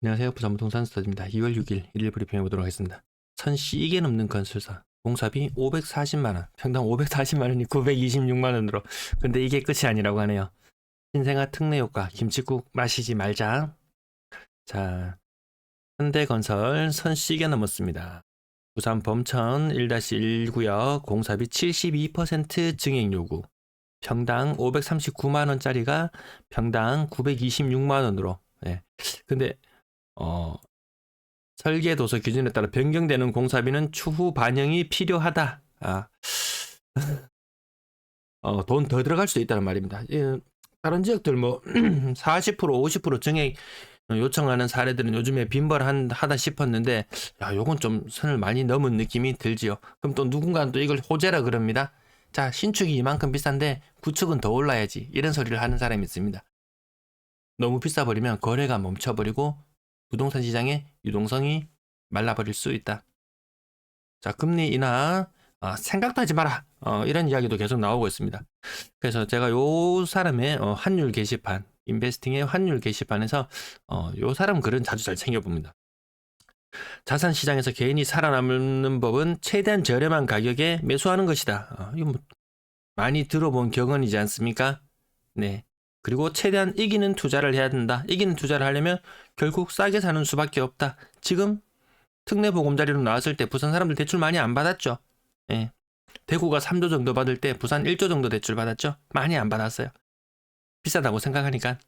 안녕하세요. 부산부동산 스타드입니다. 2월 6일 일일 브리핑 해보도록 하겠습니다. 1000씩에 넘는 건설사 공사비 540만원, 평당 540만원이 926만원으로. 근데 이게 끝이 아니라고 하네요. 신생아 특례효과 김칫국 마시지 말자. 자, 현대건설 1000씩에 넘었습니다. 부산 범천 1-1구역 공사비 72% 증액 요구, 평당 539만원짜리가 평당 926만원으로. 예. 근데 설계도서 기준에 따라 변경되는 공사비는 추후 반영이 필요하다. 돈 더 들어갈 수도 있다는 말입니다. 다른 지역들 뭐 40% 50% 증액 요청하는 사례들은 요즘에 빈번하다 싶었는데, 요건 좀 선을 많이 넘은 느낌이 들지요. 그럼 또 누군가는 또 이걸 호재라 그럽니다. 자, 신축이 이만큼 비싼데 구축은 더 올라야지, 이런 소리를 하는 사람이 있습니다. 너무 비싸버리면 거래가 멈춰버리고 부동산 시장의 유동성이 말라버릴 수 있다. 자, 금리 인하 생각도 하지 마라, 이런 이야기도 계속 나오고 있습니다. 그래서 제가 요 사람의 환율 게시판, 인베스팅의 환율 게시판에서 요 사람 글은 자주 잘 챙겨봅니다. 자산 시장에서 개인이 살아남는 법은 최대한 저렴한 가격에 매수하는 것이다. 이거 뭐 많이 들어본 격언이지 않습니까? 네. 그리고 최대한 이기는 투자를 해야 된다. 이기는 투자를 하려면 결국 싸게 사는 수밖에 없다. 지금 특례 보금자리로 나왔을 때 부산 사람들 대출 많이 안 받았죠. 예. 대구가 3조 정도 받을 때 부산 1조 정도 대출 받았죠. 많이 안 받았어요. 비싸다고 생각하니까.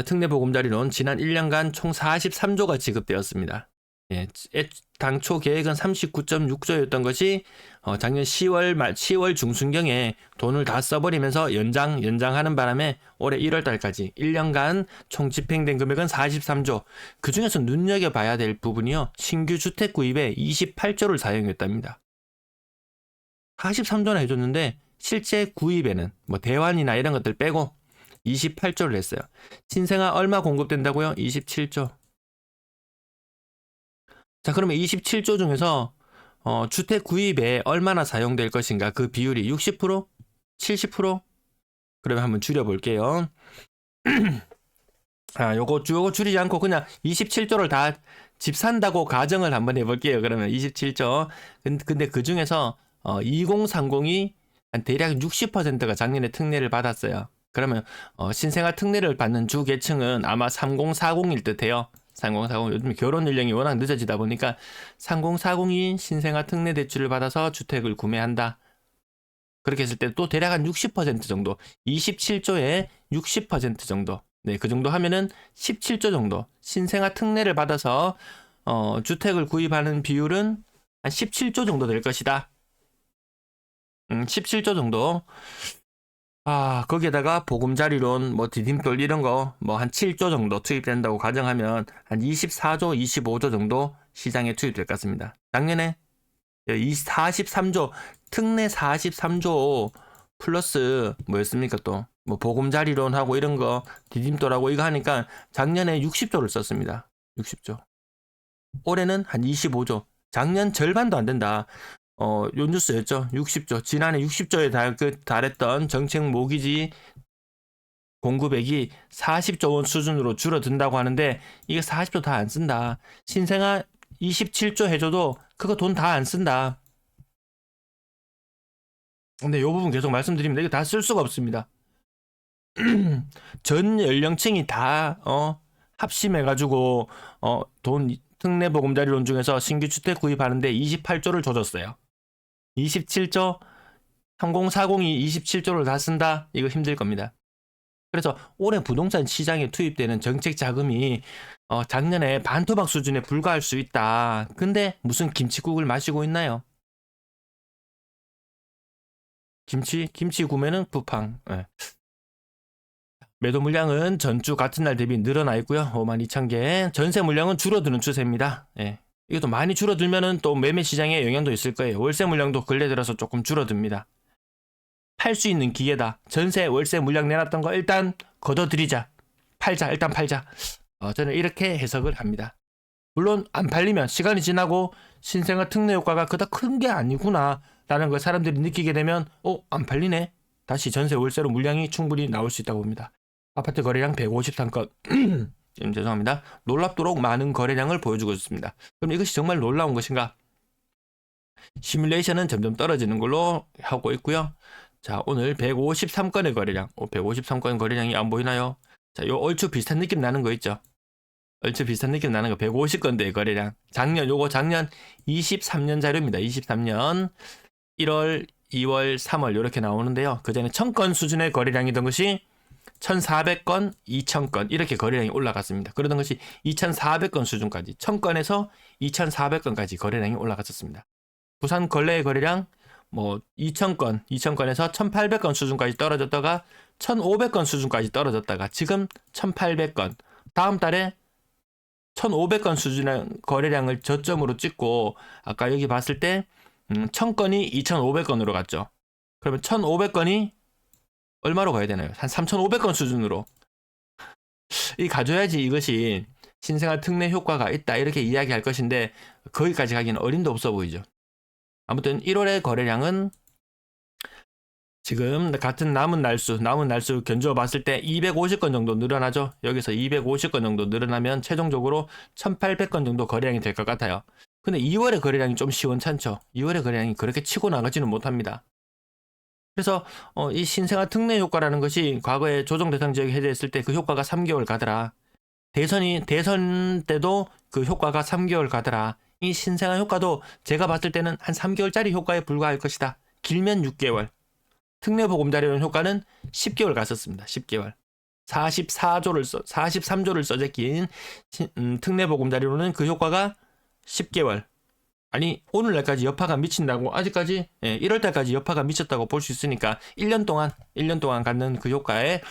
특례 보금자리론 지난 1년간 총 43조가 지급되었습니다. 예, 당초 계획은 39.6조였던 것이 작년 10월 중순경에 돈을 다 써버리면서 연장하는 바람에 올해 1월 달까지 1년간 총 집행된 금액은 43조. 그 중에서 눈여겨봐야 될 부분이요, 신규 주택 구입에 28조를 사용했답니다. 43조나 해줬는데 실제 구입에는 뭐 대환이나 이런 것들 빼고 28조를 했어요. 신생아 얼마 공급된다고요? 27조. 자, 그러면 27조 중에서 주택 구입에 얼마나 사용될 것인가? 그 비율이 60%? 70%? 그러면 한번 줄여볼게요. 요거 줄이지 않고 그냥 27조를 다 집 산다고 가정을 한번 해볼게요. 그러면 27조. 근데 그 중에서 2030이 한 대략 60%가 작년에 특례를 받았어요. 그러면 신생아 특례를 받는 주 계층은 아마 3040일 듯해요. 3040. 요즘 결혼 연령이 워낙 늦어지다 보니까 3040이 신생아 특례 대출을 받아서 주택을 구매한다. 그렇게 했을 때 또 대략 한 60% 정도, 27조에 60% 정도, 네, 그 정도 하면은 17조 정도, 신생아 특례를 받아서 주택을 구입하는 비율은 한 17조 정도 될 것이다. 17조 정도. 거기에다가 보금자리론, 뭐 디딤돌 이런 거 뭐 한 7조 정도 투입된다고 가정하면 한 24조, 25조 정도 시장에 투입될 것 같습니다. 작년에 43조, 특례 43조 플러스 뭐였습니까 또? 뭐 보금자리론하고 이런 거, 디딤돌하고 이거 하니까 작년에 60조를 썼습니다. 60조. 올해는 한 25조. 작년 절반도 안 된다. 요 뉴스였죠. 60조. 지난해 60조에 달했던 정책 모기지 공급액이 40조 원 수준으로 줄어든다고 하는데, 이게 40조 다 안 쓴다. 신생아 27조 해줘도 그거 돈 다 안 쓴다. 근데 이 부분 계속 말씀드립니다. 이거 다 쓸 수가 없습니다. 전 연령층이 다 합심해가지고 돈 특례 보금자리론 중에서 신규 주택 구입하는데 28조를 줘줬어요. 27조, 3040이 27조를 다 쓴다? 이거 힘들 겁니다. 그래서 올해 부동산 시장에 투입되는 정책 자금이 작년에 반토막 수준에 불과할 수 있다. 근데 무슨 김칫국을 마시고 있나요? 김치 구매는 부팡. 네. 매도 물량은 전주 같은 날 대비 늘어나 있고요. 52,000개. 전세 물량은 줄어드는 추세입니다. 예. 이것도 많이 줄어들면은 또 매매 시장에 영향도 있을 거예요. 월세 물량도 근래 들어서 조금 줄어듭니다. 팔 수 있는 기회다. 전세, 월세 물량 내놨던 거 일단 걷어들이자. 팔자, 일단 팔자. 저는 이렇게 해석을 합니다. 물론 안 팔리면 시간이 지나고 신생아 특례 효과가 그닥 큰 게 아니구나 라는 걸 사람들이 느끼게 되면 안 팔리네. 다시 전세, 월세로 물량이 충분히 나올 수 있다고 봅니다. 아파트 거래량 153건. 죄송합니다. 놀랍도록 많은 거래량을 보여주고 있습니다. 그럼 이것이 정말 놀라운 것인가? 시뮬레이션은 점점 떨어지는 걸로 하고 있고요. 자, 오늘 153건의 거래량, 153건 거래량이 안 보이나요? 자, 요 얼추 비슷한 느낌 나는 거 있죠? 얼추 비슷한 느낌 나는 거 150건대의 거래량. 요거 작년 23년 자료입니다. 23년 1월, 2월, 3월 이렇게 나오는데요. 그 전에 1000건 수준의 거래량이던 것이 1400건, 2000건 이렇게 거래량이 올라갔습니다. 그러던 것이 2400건 수준까지 1000건에서 2400건까지 거래량이 올라갔었습니다. 부산 걸레의 거래량 2000건에서 1800건 수준까지 떨어졌다가 1500건 수준까지 떨어졌다가 지금 1800건, 다음 달에 1500건 수준의 거래량을 저점으로 찍고 아까 여기 봤을 때 1000건이 2500건으로 갔죠. 그러면 1500건이 얼마로 가야 되나요? 한 3500건 수준으로 이 가져야지 이것이 신생아 특례 효과가 있다 이렇게 이야기할 것인데 거기까지 가기는 어림도 없어 보이죠. 아무튼 1월의 거래량은 지금 같은 남은 날수 견주어 봤을 때 250건 정도 늘어나죠. 여기서 250건 정도 늘어나면 최종적으로 1800건 정도 거래량이 될 것 같아요. 근데 2월의 거래량이 좀 시원찮죠. 2월의 거래량이 그렇게 치고 나가지는 못합니다. 그래서 이 신생아 특례 효과라는 것이 과거에 조정 대상 지역이 해제했을 때 그 효과가 3개월 가더라. 대선 때도 그 효과가 3개월 가더라. 이 신생아 효과도 제가 봤을 때는 한 3개월짜리 효과에 불과할 것이다. 길면 6개월. 특례 보금자리론 효과는 10개월 갔었습니다. 10개월. 43조를 써제낀 특례 보금자리론은 그 효과가 10개월. 아니 오늘날까지 여파가 미친다고 아직까지 1월달까지 여파가 미쳤다고 볼 수 있으니까 1년 동안 갖는 그 효과의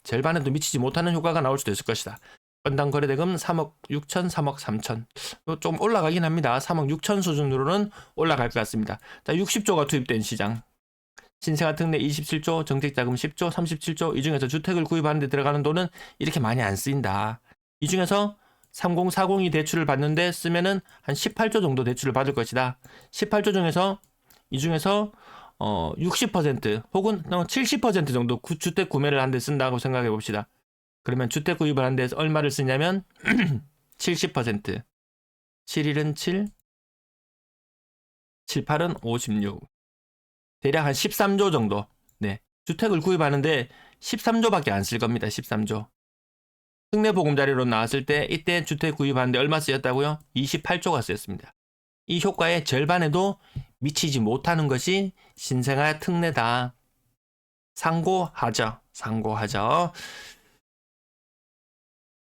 절반에도 미치지 못하는 효과가 나올 수도 있을 것이다. 건당 거래대금 3억 6천, 3억 3천. 좀 올라가긴 합니다. 3억 6천 수준으로는 올라갈 것 같습니다. 자, 60조가 투입된 시장. 신생아 특례 27조, 정책자금 10조, 37조. 이 중에서 주택을 구입하는 데 들어가는 돈은 이렇게 많이 안 쓰인다. 이 중에서 3040이 대출을 받는데 쓰면은 한 18조 정도 대출을 받을 것이다. 18조 중에서 이 중에서 60% 혹은 70% 정도 주택 구매를 한 데 쓴다고 생각해 봅시다. 그러면 주택 구입을 한 데 얼마를 쓰냐면 70%. 7일은 7, 7, 8은 56. 대략 한 13조 정도. 네. 주택을 구입하는데 13조밖에 안 쓸 겁니다. 13조. 특례 보금자리로 나왔을 때 이때 주택 구입하는데 얼마 쓰였다고요? 28조가 쓰였습니다. 이 효과의 절반에도 미치지 못하는 것이 신생아 특례다. 상고하죠.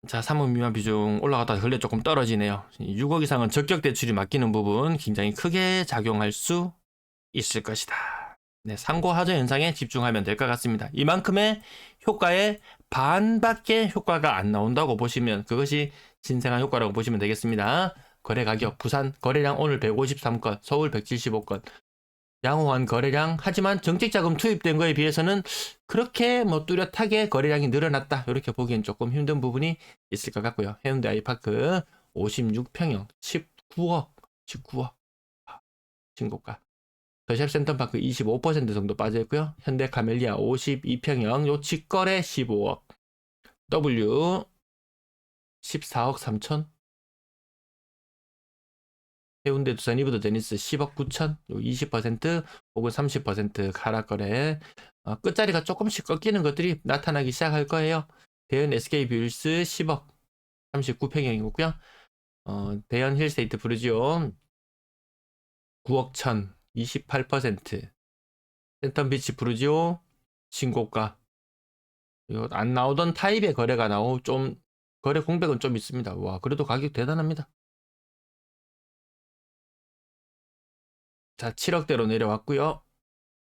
자, 3억 미만 비중 올라갔다가 근래 조금 떨어지네요. 6억 이상은 적격 대출이 맡기는 부분 굉장히 크게 작용할 수 있을 것이다. 네, 상고하저 현상에 집중하면 될 것 같습니다. 이만큼의 효과의 반밖에 효과가 안 나온다고 보시면 그것이 신생아 효과라고 보시면 되겠습니다. 거래 가격, 부산 거래량 오늘 153건, 서울 175건. 양호한 거래량, 하지만 정책자금 투입된 거에 비해서는 그렇게 뚜렷하게 거래량이 늘어났다. 이렇게 보기엔 조금 힘든 부분이 있을 것 같고요. 해운대 아이파크 56평형 19억 신고가. 더샵 센터파크 25% 정도 빠져있고요. 현대 카멜리아 52평형 요 직거래 15억. W 14억 3천. 해운대 두산 이브더 제니스 10억 9천. 요 20% 혹은 30% 하락거래. 끝자리가 조금씩 꺾이는 것들이 나타나기 시작할 거예요. 대연 SK 뷰일스 10억 39평형이고요. 대연 힐스테이트 브루지오 9억 1천 28%. 센텀비치 브루지오 신고가. 이거 안 나오던 타입의 거래가 좀 거래 공백은 좀 있습니다. 와, 그래도 가격 대단합니다. 자, 7억대로 내려왔고요.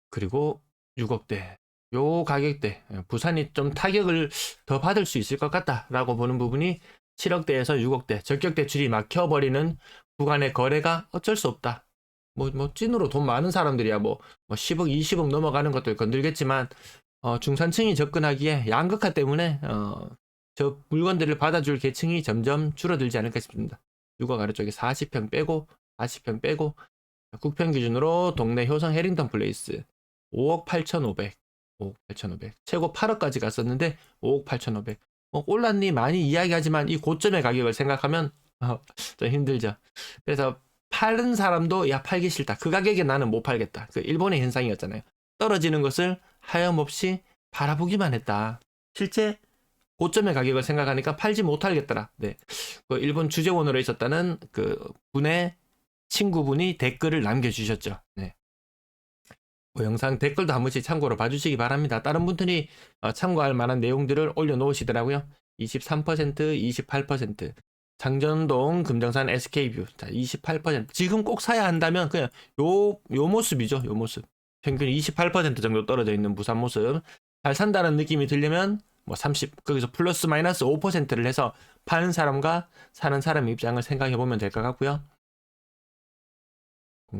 그리고 6억대. 요 가격대. 부산이 좀 타격을 더 받을 수 있을 것 같다라고 보는 부분이 7억대에서 6억대. 적격 대출이 막혀버리는 구간의 거래가 어쩔 수 없다. 찐으로 돈 많은 사람들이야 10억, 20억 넘어가는 것들 건들겠지만 중산층이 접근하기에 양극화 때문에 저 물건들을 받아줄 계층이 점점 줄어들지 않을까 싶습니다. 6억 아래쪽에 40평 빼고 9평 기준으로 동네 효성 해링턴 플레이스 5억 8,500 최고 8억까지 갔었는데 5억 8,500 올랐니 많이 이야기하지만 이 고점의 가격을 생각하면 좀 힘들죠. 그래서 파는 사람도 야 팔기 싫다. 그 가격에 나는 못 팔겠다. 그 일본의 현상이었잖아요. 떨어지는 것을 하염없이 바라보기만 했다. 실제 고점의 가격을 생각하니까 팔지 못하겠더라. 네. 그 일본 주재원으로 있었다는 그 분의 친구분이 댓글을 남겨주셨죠. 네. 영상 댓글도 한 번씩 참고로 봐주시기 바랍니다. 다른 분들이 참고할 만한 내용들을 올려놓으시더라고요. 23%, 28%. 장전동, 금정산, SK뷰. 자, 28%. 지금 꼭 사야 한다면 그냥 요 모습이죠. 요 모습. 평균 28% 정도 떨어져 있는 부산 모습. 잘 산다는 느낌이 들려면 뭐 30, 거기서 플러스 마이너스 5%를 해서 파는 사람과 사는 사람 입장을 생각해 보면 될 것 같고요.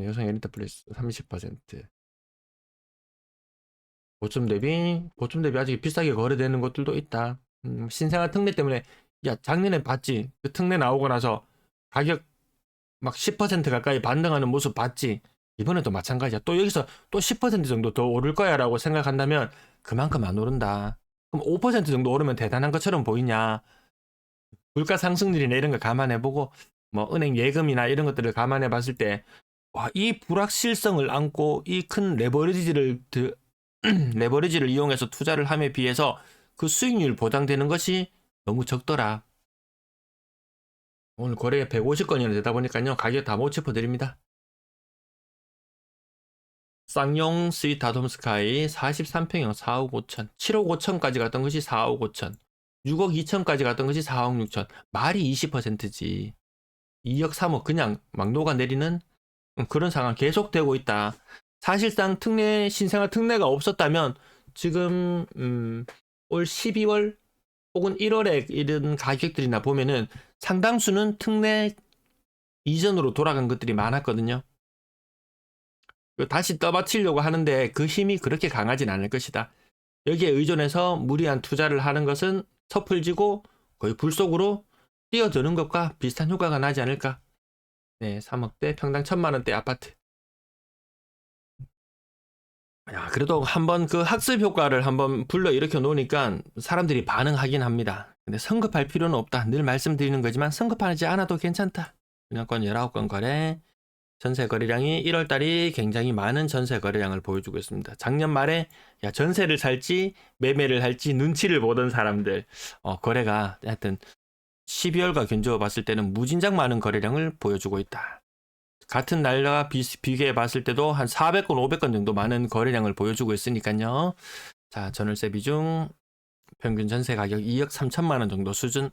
여성 엘리트 플러스 30%. 고점 대비 아직 비싸게 거래되는 것들도 있다. 신생아 특례 때문에 야 작년에 봤지? 그 특례 나오고 나서 가격 막 10% 가까이 반등하는 모습 봤지? 이번에도 마찬가지야. 또 여기서 또 10% 정도 더 오를 거야 라고 생각한다면 그만큼 안 오른다. 그럼 5% 정도 오르면 대단한 것처럼 보이냐? 물가 상승률이나 이런 거 감안해보고 뭐 은행 예금이나 이런 것들을 감안해 봤을 때 와, 이 불확실성을 안고 이 큰 레버리지를 이용해서 투자를 함에 비해서 그 수익률 보장되는 것이 너무 적더라. 오늘 거래가 150건이나 되다 보니까요. 가격 다 못 짚어드립니다. 쌍용 스윗 아돔스카이 43평형 4억 5천 7억 5천까지 갔던 것이 4억 5천 6억 2천까지 갔던 것이 4억 6천 말이 20%지 2억 3억 그냥 막 녹아내리는 그런 상황 계속되고 있다. 사실상 신생아 특례가 없었다면 지금 올 12월 혹은 1월에 이런 가격들이나 보면은 상당수는 특례 이전으로 돌아간 것들이 많았거든요. 다시 떠받치려고 하는데 그 힘이 그렇게 강하진 않을 것이다. 여기에 의존해서 무리한 투자를 하는 것은 섣불지고 거의 불 속으로 뛰어드는 것과 비슷한 효과가 나지 않을까. 네, 3억대 평당 1,000만원대 아파트. 야, 그래도 한번 그 학습 효과를 한번 불러 일으켜 놓으니까 사람들이 반응하긴 합니다. 근데 성급할 필요는 없다. 늘 말씀드리는 거지만 성급하지 않아도 괜찮다. 분양권 19건 거래. 전세 거래량이 1월달이 굉장히 많은 전세 거래량을 보여주고 있습니다. 작년 말에 야, 전세를 살지 매매를 할지 눈치를 보던 사람들 거래가 하여튼 12월과 견주어 봤을 때는 무진장 많은 거래량을 보여주고 있다. 같은 날과 비교해 봤을 때도 한 400건, 500건 정도 많은 거래량을 보여주고 있으니까요. 자, 전월세 비중 평균 전세 가격 2억 3천만 원 정도 수준.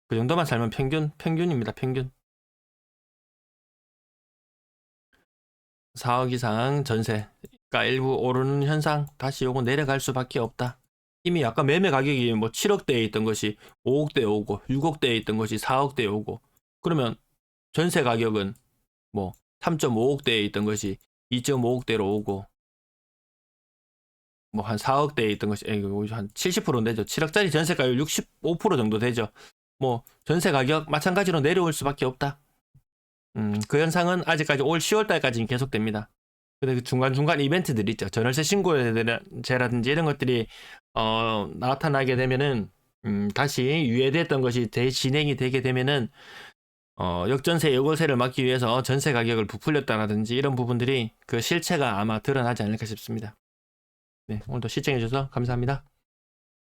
그 정도만 살면 평균입니다. 평균. 4억 이상 전세가 일부 오르는 현상, 다시 요거 내려갈 수밖에 없다. 이미 아까 매매 가격이 뭐 7억대에 있던 것이 5억대에 오고 6억대에 있던 것이 4억대에 오고 그러면 전세 가격은 뭐 3.5억대에 있던 것이 2.5억대로 오고 뭐 한 4억대에 있던 것이 한 70%는 되죠. 7억짜리 전세 가격 65% 정도 되죠. 뭐 전세 가격 마찬가지로 내려올 수밖에 없다. 그 현상은 아직까지 올 10월달까지는 계속됩니다. 근데 그 중간중간 이벤트들이 있죠. 전월세 신고제라든지 이런 것들이 나타나게 되면은 다시 유예됐던 것이 재진행이 되게 되면은 역전세, 역월세를 막기 위해서 전세 가격을 부풀렸다라든지 이런 부분들이 그 실체가 아마 드러나지 않을까 싶습니다. 네, 오늘도 시청해주셔서 감사합니다.